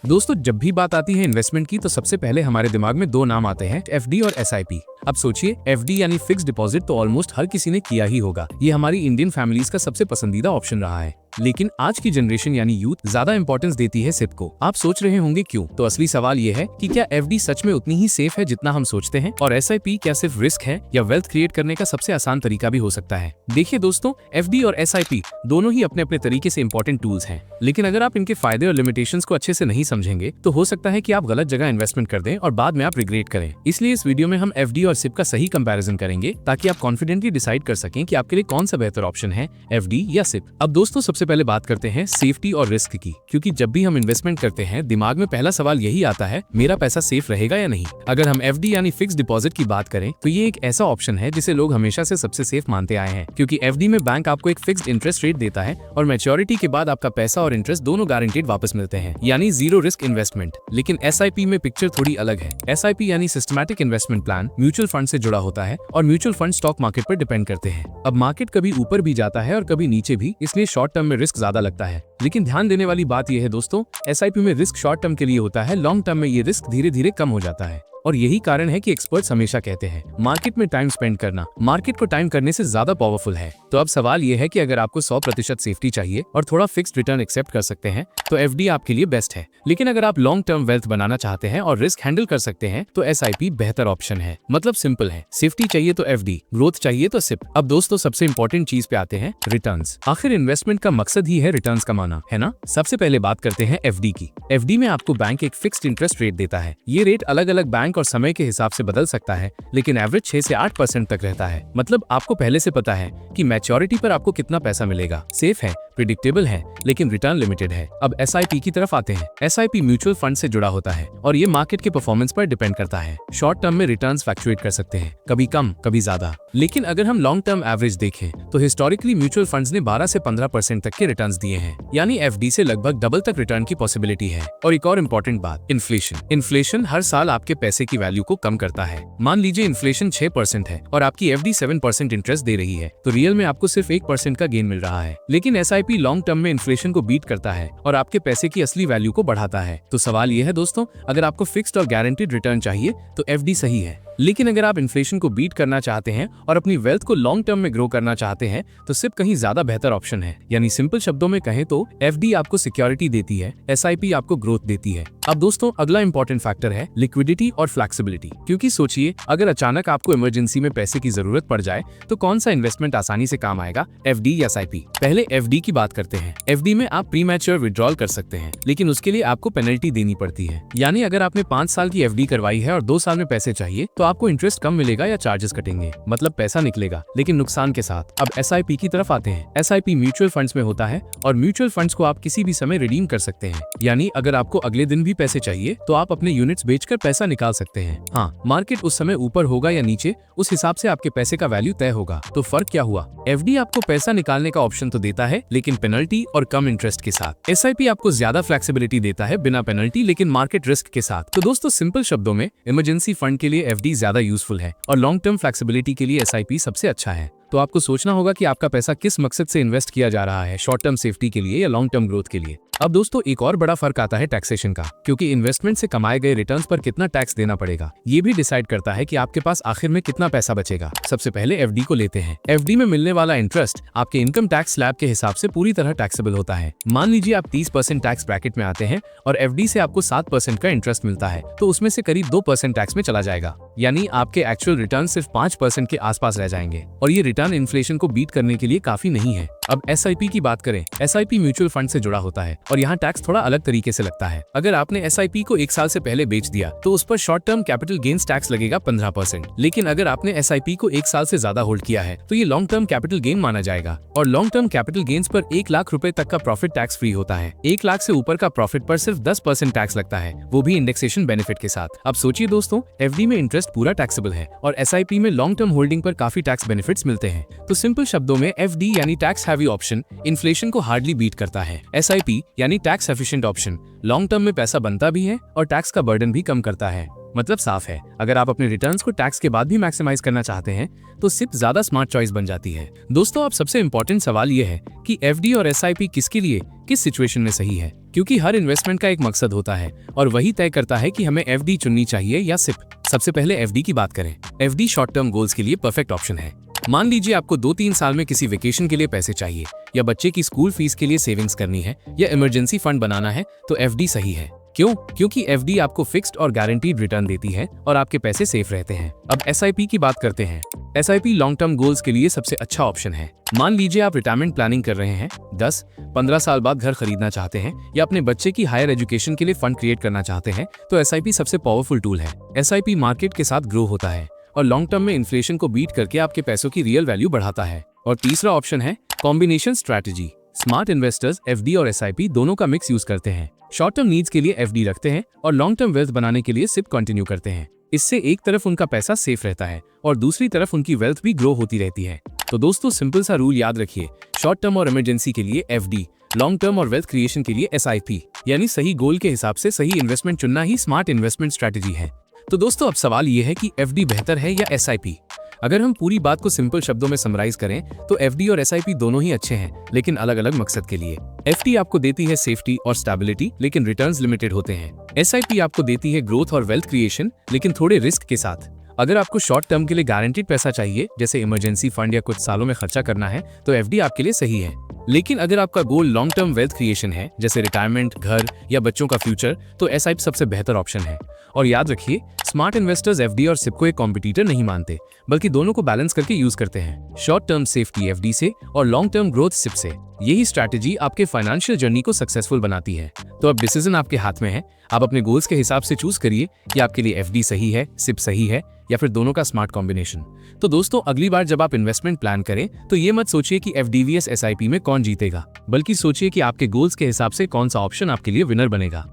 दोस्तों, जब भी बात आती है इन्वेस्टमेंट की तो सबसे पहले हमारे दिमाग में दो नाम आते हैं, एफडी और एसआईपी। अब सोचिए, एफडी यानी फिक्स डिपॉजिट तो ऑलमोस्ट हर किसी ने किया ही होगा। ये हमारी इंडियन फैमिलीज का सबसे पसंदीदा ऑप्शन रहा है। लेकिन आज की जनरेशन यानी यूथ ज्यादा इंपॉर्टेंस देती है सिप को। आप सोच रहे होंगे क्यों? तो असली सवाल ये है कि क्या एफडी सच में उतनी ही सेफ है जितना हम सोचते हैं, और एसआईपी क्या सिर्फ रिस्क है या वेल्थ क्रिएट करने का सबसे आसान तरीका भी हो सकता है। देखिए दोस्तों, एफडी और एसआईपी दोनों ही अपने अपने तरीके से इंपॉर्टेंट टूल्स हैं, लेकिन अगर आप इनके फायदे और लिमिटेशंस को अच्छे से नहीं समझेंगे तो हो सकता है कि आप गलत जगह इन्वेस्टमेंट कर दें और बाद में आप रिग्रेट करें। इसलिए इस वीडियो में हम एफडी और सिप का सही कंपैरिजन करेंगे ताकि आप कॉन्फिडेंटली डिसाइड कर सकें कि आपके लिए कौन सा बेहतर ऑप्शन है, एफडी या सिप। अब दोस्तों, सबसे पहले बात करते हैं सेफ्टी और रिस्क की, क्योंकि जब भी हम इन्वेस्टमेंट करते हैं दिमाग में पहला सवाल यही आता है, मेरा पैसा सेफ रहेगा या नहीं। अगर हम एफडी यानी फिक्स डिपॉजिट की बात करें तो ये एक ऐसा ऑप्शन है जिसे लोग हमेशा से सबसे सेफ मानते आए हैं, क्योंकि एफडी में बैंक आपको एक फिक्स्ड इंटरेस्ट रेट देता है और मैच्योरिटी के बाद आपका पैसा और इंटरेस्ट दोनों गारंटीड वापस मिलते हैं, यानी जीरो रिस्क इन्वेस्टमेंट। लेकिन एसआईपी में पिक्चर थोड़ी अलग है। एसआईपी यानी systematic investment plan mutual fund से जुड़ा होता है और म्यूचुअल फंड स्टॉक मार्केट पर डिपेंड करते हैं। अब मार्केट कभी ऊपर भी जाता है और कभी नीचे भी, इसलिए शॉर्ट टर्म में रिस्क ज्यादा लगता है। लेकिन ध्यान देने वाली बात यह है दोस्तों, एसआईपी में रिस्क शॉर्ट टर्म के लिए होता है, लॉन्ग टर्म में ये रिस्क धीरे धीरे कम हो जाता है। और यही कारण है कि एक्सपर्ट्स हमेशा कहते हैं मार्केट में टाइम स्पेंड करना मार्केट को टाइम करने से ज्यादा पावरफुल है। तो अब सवाल ये है कि अगर आपको 100% सेफ्टी चाहिए और थोड़ा फिक्स्ड रिटर्न एक्सेप्ट कर सकते हैं तो एफडी आपके लिए बेस्ट है। लेकिन अगर आप लॉन्ग टर्म वेल्थ बनाना चाहते हैं और रिस्क हैंडल कर सकते हैं तो एसआईपी बेहतर ऑप्शन है। मतलब सिंपल है, सेफ्टी चाहिए तो एफडी, ग्रोथ चाहिए तो सिप। अब दोस्तों, सबसे इंपॉर्टेंट चीज पे आते हैं, रिटर्न्स। आखिर इन्वेस्टमेंट का मकसद ही है रिटर्न्स कमाना, है ना। सबसे पहले बात करते हैं एफडी की। एफडी में आपको बैंक एक फिक्स्ड इंटरेस्ट रेट देता है। ये रेट अलग अलग बैंक और समय के हिसाब से बदल सकता है, लेकिन एवरेज 6 से 8% तक रहता है। मतलब आपको पहले से पता है कि मैच्योरिटी पर आपको कितना पैसा मिलेगा। सेफ है, प्रिडिक्टेबल है, लेकिन रिटर्न लिमिटेड है। अब एसआईपी की तरफ आते हैं। एसआईपी म्यूचुअल फंड से जुड़ा होता है और ये मार्केट के परफॉर्मेंस पर डिपेंड करता है। शॉर्ट टर्म में रिटर्न्स फ्लक्चुएट कर सकते हैं, कभी कम कभी ज्यादा। लेकिन अगर हम लॉन्ग टर्म एवरेज देखें तो हिस्टोरिकली म्यूचुअल फंड्स ने 12 से 15% तक के रिटर्न्स दिए हैं, यानी एफडी से लगभग डबल तक रिटर्न की पॉसिबिलिटी है। और एक और इम्पोर्टेंट बात, इन्फ्लेशन हर साल आपके पैसे की वैल्यू को कम करता है। मान लीजिए इन्फ्लेशन 6% है और आपकी एफडी 7% इंटरेस्ट दे रही है, तो रियल में आपको सिर्फ 1% का गेन मिल रहा है। लेकिन एसआईपी लॉन्ग टर्म में इन्फ्लेशन को बीट करता है और आपके पैसे की असली वैल्यू को बढ़ाता है। तो सवाल यह है दोस्तों, अगर आपको फिक्स्ड और गारंटीड रिटर्न चाहिए तो एफडी सही है। लेकिन अगर आप इन्फ्लेशन को बीट करना चाहते हैं और अपनी वेल्थ को लॉन्ग टर्म में ग्रो करना चाहते हैं तो सिप कहीं ज्यादा बेहतर ऑप्शन है। यानी सिंपल शब्दों में कहें तो एफडी आपको सिक्योरिटी देती है, एसआईपी आपको ग्रोथ देती है। अब दोस्तों, अगला इंपॉर्टेंट फैक्टर है लिक्विडिटी और फ्लेक्सिबिलिटी। क्योंकि सोचिए, अगर अचानक आपको इमरजेंसी में पैसे की जरूरत पड़ जाए तो कौन सा इन्वेस्टमेंट आसानी से काम आएगा, एफडी या एसआईपी। पहले एफडी की बात करते हैं। एफडी में आप प्रीमैच्योर विड्रॉल कर सकते हैं, लेकिन उसके लिए आपको पेनल्टी देनी पड़ती है। यानी अगर आपने 5 साल की एफडी करवाई है और 2 साल में पैसे चाहिए तो आपको इंटरेस्ट कम मिलेगा या चार्जेस कटेंगे। मतलब पैसा निकलेगा, लेकिन नुकसान के साथ। अब एसआईपी की तरफ आते हैं। एसआईपी म्यूचुअल फंड्स में होता है और म्यूचुअल फंड्स को आप किसी भी समय रिडीम कर सकते हैं। यानी अगर आपको अगले दिन भी पैसे चाहिए तो आप अपने यूनिट्स बेचकर पैसा निकाल सकते हैं। हाँ, मार्केट उस समय ऊपर होगा या नीचे, उस हिसाब से आपके पैसे का वैल्यू तय होगा। तो फर्क क्या हुआ? एफडी आपको पैसा निकालने का ऑप्शन तो देता है, लेकिन पेनल्टी और कम इंटरेस्ट के साथ। एसआईपी आपको ज्यादा फ्लेक्सिबिलिटी देता है, बिना पेनल्टी लेकिन मार्केट रिस्क के साथ। तो दोस्तों, सिंपल शब्दों में इमरजेंसी फंड के लिए एफडी ज्यादा यूजफुल है और लॉन्ग टर्म फ्लेक्सिबिलिटी के लिए एसआईपी सबसे अच्छा है। तो आपको सोचना होगा कि आपका पैसा किस मकसद से इन्वेस्ट किया जा रहा है, शॉर्ट टर्म सेफ्टी के लिए या लॉन्ग टर्म ग्रोथ के लिए। अब दोस्तों, एक और बड़ा फर्क आता है टैक्सेशन का, क्योंकि इन्वेस्टमेंट से कमाए गए रिटर्न्स पर कितना टैक्स देना पड़ेगा ये भी डिसाइड करता है कि आपके पास आखिर में कितना पैसा बचेगा। सबसे पहले एफडी को लेते हैं। एफडी में मिलने वाला इंटरेस्ट आपके इनकम टैक्स स्लैब के हिसाब से पूरी तरह टैक्सेबल होता है। मान लीजिए आप 30% टैक्स ब्रैकेट में आते हैं और एफडी से आपको 7% का इंटरेस्ट मिलता है, तो उसमें से करीब 2% टैक्स में चला जाएगा। यानी आपके एक्चुअल रिटर्न सिर्फ 5% के आसपास रह जाएंगे और ये रिटर्न इन्फ्लेशन को बीट करने के लिए काफी नहीं है। अब एसआईपी की बात करें। एसआईपी म्यूचुअल फंड से जुड़ा होता है और यहाँ टैक्स थोड़ा अलग तरीके से लगता है। अगर आपने एसआईपी को 1 साल से पहले बेच दिया तो उस पर short term capital gains tax लगेगा 15%। लेकिन अगर आपने एसआईपी को 1 साल से ज्यादा होल्ड किया है तो ये लॉन्ग टर्म कैपिटल गेन माना जाएगा और लॉन्ग टर्म कैपिटल गेन्स पर 1 लाख रुपए तक का प्रॉफिट टैक्स फ्री होता है। 1 लाख से ऊपर का प्रॉफिट पर सिर्फ 10% टैक्स लगता है, वो भी इंडेक्सेशन बेनिफिट के साथ। अब सोचिए दोस्तों, एफडी में इंटरेस्ट पूरा टैक्सेबल है और एसआईपी में लॉन्ग टर्म होल्डिंग पर काफी टैक्स बेनिफिट्स मिलते हैं। तो सिंपल शब्दों में एफडी यानी टैक्स हैवी ऑप्शन इन्फ्लेशन को हार्डली बीट करता है। एसआईपी यानी tax efficient option long term में पैसा बनता भी है और टैक्स का बर्डन भी कम करता है। मतलब साफ है, अगर आप अपने रिटर्न्स को टैक्स के बाद भी मैक्सिमाइज करना चाहते हैं तो सिप ज्यादा स्मार्ट चॉइस बन जाती है। दोस्तों, अब सबसे इंपॉर्टेंट सवाल ये है कि एफडी और एसआईपी किसके लिए किस सिचुएशन में सही है, क्योंकि हर इन्वेस्टमेंट का एक मकसद होता है और वही तय करता है कि हमें एफडी चुननी चाहिए या सिप। सबसे पहले एफडी की बात करें। एफडी शॉर्ट टर्म गोल्स के लिए परफेक्ट ऑप्शन है। मान लीजिए आपको 2-3 साल में किसी वेकेशन के लिए पैसे चाहिए, या बच्चे की स्कूल फीस के लिए सेविंग्स करनी है, या इमरजेंसी फंड बनाना है, तो एफडी सही है। क्यों? क्योंकि एफडी आपको फिक्स्ड और गारंटीड रिटर्न देती है और आपके पैसे सेफ रहते हैं। अब एसआईपी की बात करते हैं। एसआईपी लॉन्ग टर्म गोल्स के लिए सबसे अच्छा ऑप्शन है। मान लीजिए आप रिटायरमेंट प्लानिंग कर रहे हैं, 10-15 साल बाद घर खरीदना चाहते हैं या अपने बच्चे की हायर एजुकेशन के लिए फंड क्रिएट करना चाहते हैं, तो एसआईपी सबसे पावरफुल टूल है। एसआईपी मार्केट के साथ ग्रो होता है और लॉन्ग टर्म में इन्फ्लेशन को बीट करके आपके पैसों की रियल वैल्यू बढ़ाता है। और तीसरा ऑप्शन है combination strategy. Smart investors FD और एसआईपी दोनों का मिक्स यूज करते हैं। शॉर्ट टर्म नीड्स के लिए एफडी रखते हैं और लॉन्ग टर्म वेल्थ बनाने के लिए सिप कंटिन्यू करते हैं। इससे एक तरफ उनका पैसा सेफ रहता है और दूसरी तरफ उनकी वेल्थ भी ग्रो होती रहती है। तो दोस्तों, सिंपल सा रूल याद रखिए, शॉर्ट टर्म और इमरजेंसी के लिए एफडी, लॉन्ग टर्म और वेल्थ क्रिएशन के लिए एसआईपी। यानी सही गोल के हिसाब से सही इन्वेस्टमेंट चुनना ही स्मार्ट इन्वेस्टमेंट स्ट्रैटेजी है। तो दोस्तों, अब सवाल ये है कि एफडी बेहतर है या एसआईपी। अगर हम पूरी बात को सिंपल शब्दों में समराइज करें तो एफडी और एसआईपी दोनों ही अच्छे हैं, लेकिन अलग अलग मकसद के लिए। एफडी आपको देती है सेफ्टी और स्टेबिलिटी, लेकिन रिटर्न्स लिमिटेड होते हैं। एसआईपी आपको देती है ग्रोथ और वेल्थ क्रिएशन, लेकिन थोड़े रिस्क के साथ। अगर आपको शॉर्ट टर्म के लिए गारंटीड पैसा चाहिए, जैसे इमरजेंसी फंड या कुछ सालों में खर्चा करना है, तो एफडी आपके लिए सही है। लेकिन अगर आपका गोल लॉन्ग टर्म वेल्थ क्रिएशन है, जैसे रिटायरमेंट, घर या बच्चों का फ्यूचर, तो एसआईपी सबसे बेहतर ऑप्शन है। और याद रखिए, स्मार्ट इन्वेस्टर्स एफडी और सिप को एक कॉम्पिटिटर नहीं मानते, बल्कि दोनों को बैलेंस करके यूज करते हैं। शॉर्ट टर्म सेफ्टी एफडी से और लॉन्ग टर्म ग्रोथ सिप से। यही स्ट्रैटेजी आपके फाइनेंशियल जर्नी को सक्सेसफुल बनाती है। तो अब डिसीजन आपके हाथ में है। आप अपने गोल्स के हिसाब से चूज करिए कि आपके लिए एफडी सही है, सिप सही है, या फिर दोनों का स्मार्ट कॉम्बिनेशन। तो दोस्तों, अगली बार जब आप इन्वेस्टमेंट प्लान करें तो ये मत सोचिए कि एफडी vs एसआईपी में कौन जीतेगा, बल्कि सोचिए कि आपके गोल्स के हिसाब से कौन सा ऑप्शन आपके लिए विनर बनेगा।